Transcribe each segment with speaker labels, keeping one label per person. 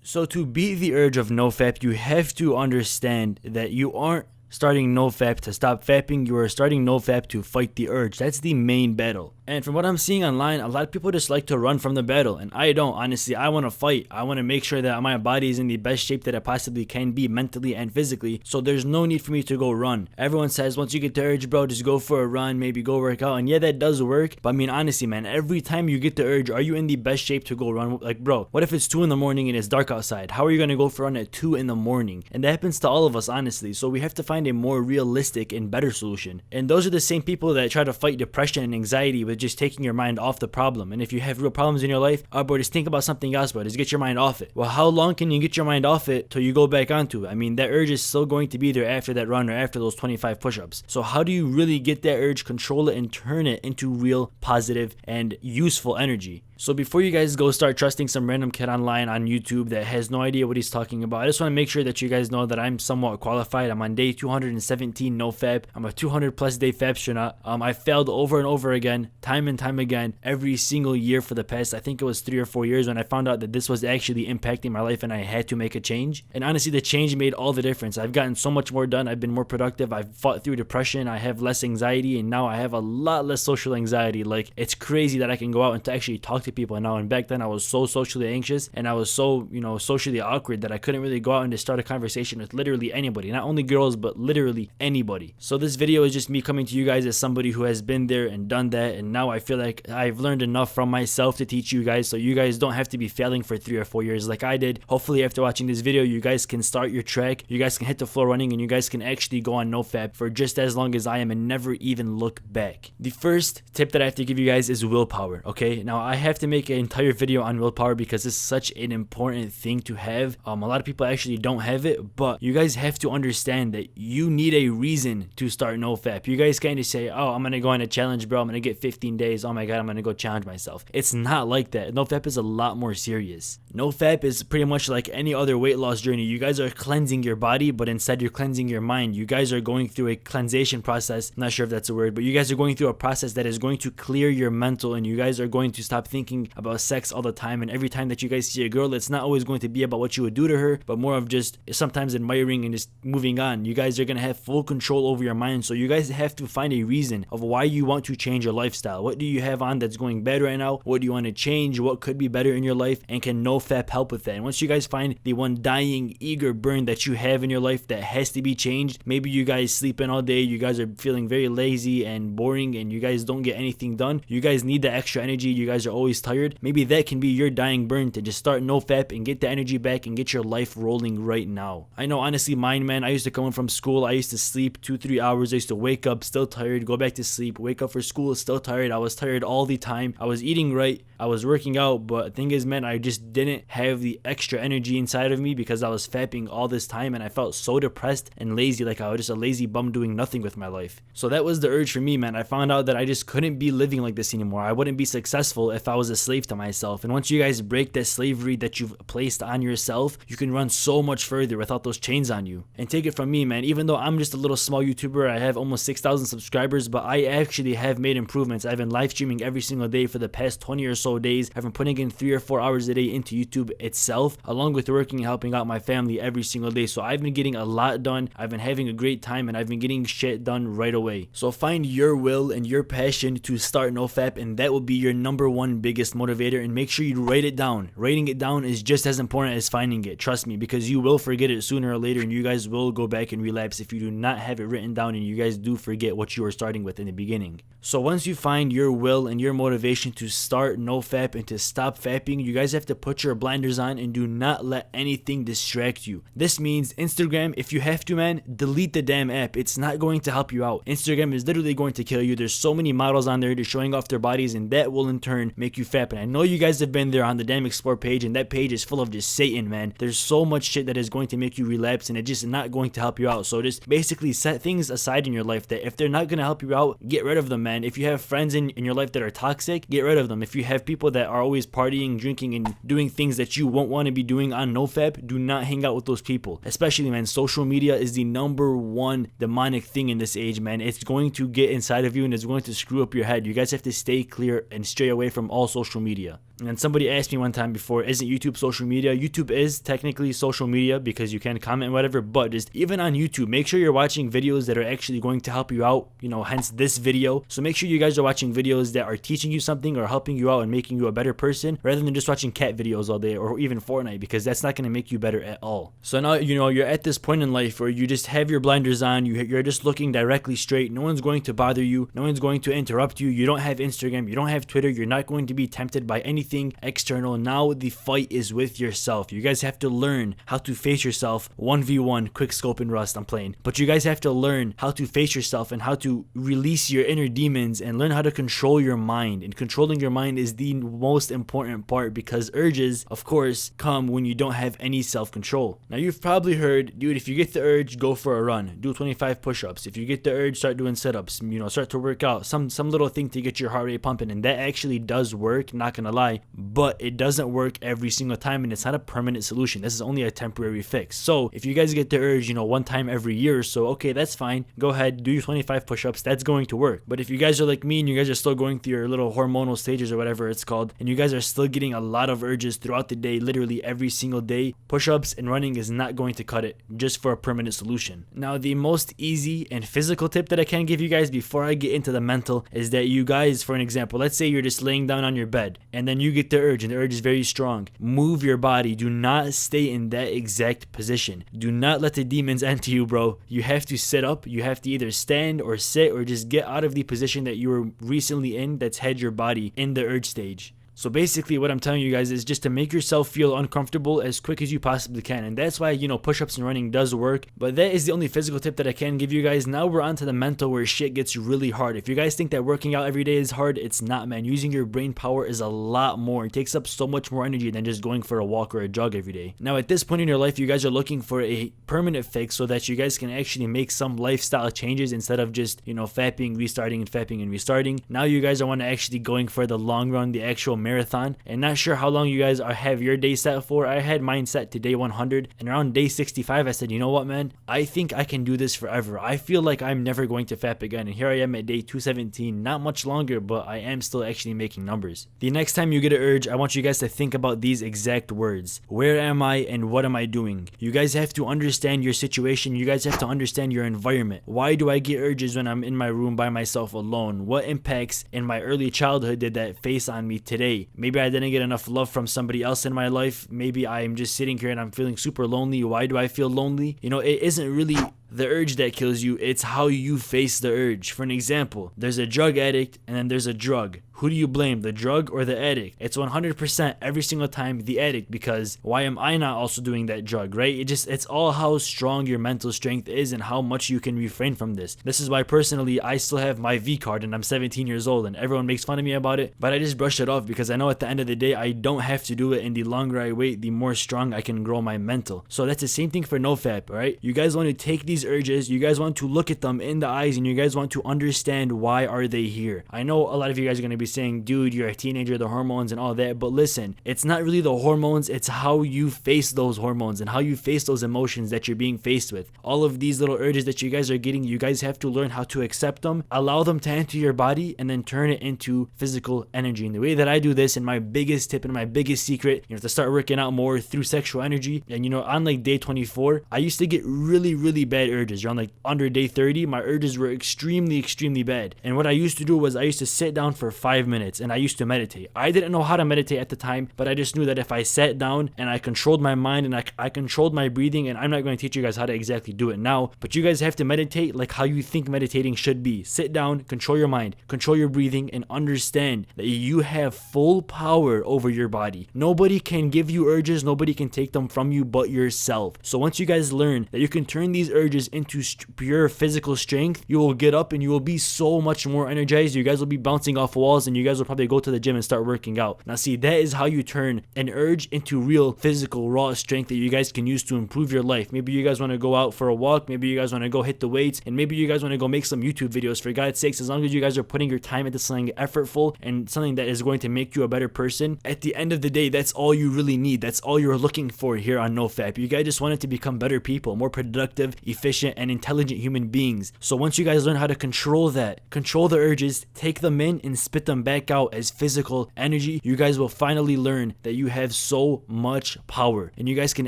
Speaker 1: So to beat the urge of nofap, you have to understand that you aren't starting nofap to stop fapping, you are starting nofap to fight the urge. That's the main battle. And from what I'm seeing online, a lot of people just like to run from the battle, and I don't. Honestly, I want to fight. I want to make sure that my body is in the best shape that it possibly can be, mentally and physically, so there's no need for me to go run. Everyone says once you get the urge, bro, just go for a run, maybe go work out, and yeah, that does work, but I mean, honestly, man, every time you get the urge, are you in the best shape to go run? Like, bro, what if it's 2 in the morning and it's dark outside? How are you going to go for a run at 2 in the morning? And that happens to all of us, honestly, so we have to find a more realistic and better solution. And those are the same people that try to fight depression and anxiety with just taking your mind off the problem. And if you have real problems in your life, bro, just think about something else, bro. Just get your mind off it. Well, how long can you get your mind off it till you go back onto it? I mean, that urge is still going to be there after that run or after those 25 push-ups. So how do you really get that urge, control it, and turn it into real positive and useful energy? So before you guys go start trusting some random kid online on YouTube that has no idea what he's talking about, I just want to make sure that you guys know that I'm somewhat qualified. I'm on day 217 nofap. I'm a 200 plus day fapstronaut. I failed over and over again, time and time again, every single year for the past, I think it was 3 or 4 years, when I found out that this was actually impacting my life and I had to make a change. And honestly, the change made all the difference. I've gotten so much more done. I've been more productive. I've fought through depression. I have less anxiety, and now I have a lot less social anxiety. Like, it's crazy that I can go out and to actually talk to people now. And back then I was so socially anxious and I was so, socially awkward that I couldn't really go out and just start a conversation with literally anybody, not only girls, but literally anybody. So this video is just me coming to you guys as somebody who has been there and done that, and now I feel like I've learned enough from myself to teach you guys, so you guys don't have to be failing for 3 or 4 years like I did. Hopefully after watching this video, you guys can start your track, you guys can hit the floor running, and you guys can actually go on nofap for just as long as I am and never even look back. The first tip that I have to give you guys is willpower. Okay, now I have to make an entire video on willpower because it's such an important thing to have. A lot of people actually don't have it, but you guys have to understand that you need a reason to start nofap. You guys can't just say, oh, I'm gonna go on a challenge, bro, I'm gonna get 15 days, oh my god, I'm gonna go challenge myself. It's not like that. Nofap is a lot more serious. Nofap is pretty much like any other weight loss journey. You guys are cleansing your body, but instead you're cleansing your mind. You guys are going through a cleansation process. I'm not sure if that's a word, but you guys are going through a process that is going to clear your mental, and you guys are going to stop thinking about sex all the time. And every time that you guys see a girl, it's not always going to be about what you would do to her, but more of just sometimes admiring and just moving on. You guys are going to have full control over your mind, so you guys have to find a reason of why you want to change your lifestyle. What do you have on that's going bad right now? What do you want to change? What could be better in your life? And can nofap help with that? And once you guys find the one dying, eager burn that you have in your life that has to be changed, maybe you guys sleep in all day, you guys are feeling very lazy and boring, and you guys don't get anything done, you guys need the extra energy, you guys are always tired, maybe that can be your dying burn to just start nofap and get the energy back and get your life rolling right now. I know, honestly, mine, man, I used to come in from school, I used to sleep 2-3 hours, I used to wake up still tired, go back to sleep, wake up for school still tired. I was tired all the time. I was eating right, I was working out, but the thing is, man, I just didn't have the extra energy inside of me because I was fapping all this time, and I felt so depressed and lazy, like I was just a lazy bum doing nothing with my life. So that was the urge for me, man. I found out that I just couldn't be living like this anymore. I wouldn't be successful if I was a slave to myself. And once you guys break that slavery that you've placed on yourself, you can run so much further without those chains on you. And take it from me, man, even though I'm just a little small YouTuber, I have almost 6,000 subscribers, but I actually have made improvements. I've been live streaming every single day for the past 20 or so days. I've been putting in 3 or 4 hours a day into YouTube itself, along with working and helping out my family every single day. So I've been getting a lot done. I've been having a great time, and I've been getting shit done right away. So find your will and your passion to start nofap, and that will be your #1 biggest motivator. And make sure you write it down. Writing it down is just as important as finding it. Trust me, because you will forget it sooner or later, and you guys will go back and relapse if you do not have it written down, and you guys do forget what you were starting with in the beginning. So once you find your will and your motivation to start nofap and to stop fapping, you guys have to put your blinders on and do not let anything distract you. This means Instagram, if you have to, man, delete the damn app. It's not going to help you out. Instagram is literally going to kill you. There's so many models on there just showing off their bodies, and that will in turn make you fap. And I know you guys have been there on the damn explore page, and that page is full of just Satan, man. There's so much shit that is going to make you relapse, and it's just not going to help you out. So just basically set things aside in your life that if they're not going to help you out, get rid of them, man. If you have friends in your life that are toxic, get rid of them. If you have people that are always partying, drinking, and doing things that you won't want to be doing on nofap, do not hang out with those people. Especially, man, social media is the #1 demonic thing in this age, man. It's going to get inside of you, and it's going to screw up your head. You guys have to stay clear and stray away from all social media. And somebody asked me one time before, isn't YouTube social media? YouTube is technically social media because you can comment and whatever, but just even on YouTube, make sure you're watching videos that are actually going to help you out, hence this video. So make sure you guys are watching videos that are teaching you something or helping you out and making you a better person, rather than just watching cat videos all day or even Fortnite, because that's not going to make you better at all. So now, you're at this point in life where you just have your blinders on, you're just looking directly straight. No one's going to bother you. No one's going to interrupt you. You don't have Instagram. You don't have Twitter. You're not going to be tempted by anything external. Now the fight is with yourself. You guys have to learn how to face yourself 1v1, quick scope and Rust. I'm playing. But you guys have to learn how to face yourself and how to release your inner demons and learn how to control your mind. And controlling your mind is the most important part, because urges, of course, come when you don't have any self-control. Now you've probably heard, dude, if you get the urge, go for a run. Do 25 push-ups. If you get the urge, start doing sit-ups. Start to work out. Some little thing to get your heart rate pumping. And that actually does work, not gonna lie. But it doesn't work every single time, and it's not a permanent solution. This is only a temporary fix. So if you guys get the urge, one time every year or so, okay, that's fine. Go ahead, do your 25 push-ups. That's going to work. But if you guys are like me and you guys are still going through your little hormonal stages or whatever it's called, and you guys are still getting a lot of urges throughout the day, literally every single day, push-ups and running is not going to cut it just for a permanent solution. Now, the most easy and physical tip that I can give you guys before I get into the mental is that you guys, for an example, let's say you're just laying down on your bed and then you get the urge and the urge is very strong. Move your body. Do not stay in that exact position. Do not let the demons enter you, bro. You have to sit up. You have to either stand or sit or just get out of the position that you were recently in that's had your body in the urge stage. So basically what I'm telling you guys is just to make yourself feel uncomfortable as quick as you possibly can. And that's why, push-ups and running does work. But that is the only physical tip that I can give you guys. Now we're on to the mental, where shit gets really hard. If you guys think that working out every day is hard, it's not, man. Using your brain power is a lot more. It takes up so much more energy than just going for a walk or a jog every day. Now at this point in your life, you guys are looking for a permanent fix so that you guys can actually make some lifestyle changes instead of just, fapping, restarting, and fapping and restarting. Now you guys are want to actually going for the long run, the actual marathon. And not sure how long you guys have your day set for. I had mine set to day 100, and around day 65 I said, you know what, man, I think I can do this forever. I feel like I'm never going to fap again. And here I am at day 217, not much longer, but I am still actually making numbers. The next time you get an urge, I want you guys to think about these exact words. Where am I and what am I doing? You guys have to understand your situation. You guys have to understand your environment. Why do I get urges when I'm in my room by myself alone? What impacts in my early childhood did that face on me today? Maybe I didn't get enough love from somebody else in my life. Maybe I'm just sitting here and I'm feeling super lonely. Why do I feel lonely? It isn't really the urge that kills you, it's how you face the urge. For an example, there's a drug addict and then there's a drug. Who do you blame, the drug or the addict? It's 100% every single time the addict, because why am I not also doing that drug, right? It's all how strong your mental strength is and how much you can refrain from this. This is why personally I still have my V card and I'm 17 years old and everyone makes fun of me about it, but I just brush it off because I know at the end of the day I don't have to do it, and the longer I wait, the more strong I can grow my mental. So that's the same thing for Nofap, right? You guys want to take these urges, you guys want to look at them in the eyes, and you guys want to understand why are they here. I know a lot of you guys are going to be saying, dude, you're a teenager, the hormones and all that, but listen, it's not really the hormones, it's how you face those hormones and how you face those emotions that you're being faced with. All of these little urges that you guys are getting, you guys have to learn how to accept them, allow them to enter your body, and then turn it into physical energy. And the way that I do this, and my biggest tip and my biggest secret, you have to start working out more through sexual energy. And on like day 24, I used to get really bad urges. Around like under day 30, my urges were extremely bad. And what I used to do was I used to sit down for 5 minutes and I used to meditate. I didn't know how to meditate at the time, but I just knew that if I sat down and I controlled my mind and I controlled my breathing, and I'm not going to teach you guys how to exactly do it now, but you guys have to meditate like how you think meditating should be. Sit down, control your mind, control your breathing, and understand that you have full power over your body. Nobody can give you urges, nobody can take them from you but yourself. So once you guys learn that you can turn these urges into pure physical strength, you will get up and you will be so much more energized. You guys will be bouncing off walls and you guys will probably go to the gym and start working out. Now see, that is how you turn an urge into real physical raw strength that you guys can use to improve your life. Maybe you guys want to go out for a walk, maybe you guys want to go hit the weights, and maybe you guys want to go make some YouTube videos. For God's sakes, as long as you guys are putting your time into something effortful and something that is going to make you a better person, at the end of the day, that's all you really need. That's all you're looking for here on Nofap. You guys just want it to become better people, more productive, efficient, and intelligent human beings. So once you guys learn how to control that, control the urges, take them in and spit them them back out as physical energy, you guys will finally learn that you have so much power and you guys can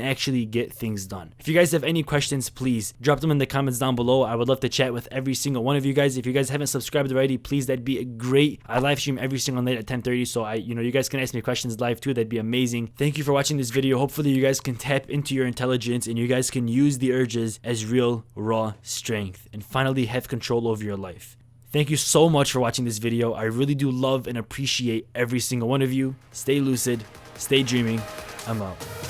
Speaker 1: actually get things done. If you guys have any questions, please drop them in the comments down below. I would love to chat with every single one of you guys. If you guys haven't subscribed already, please, that'd be great. I live stream every single night at 10:30, so you guys can ask me questions live too. That'd be amazing. Thank you for watching this video. Hopefully you guys can tap into your intelligence and you guys can use the urges as real raw strength and finally have control over your life. Thank you so much for watching this video. I really do love and appreciate every single one of you. Stay lucid, stay dreaming. I'm out.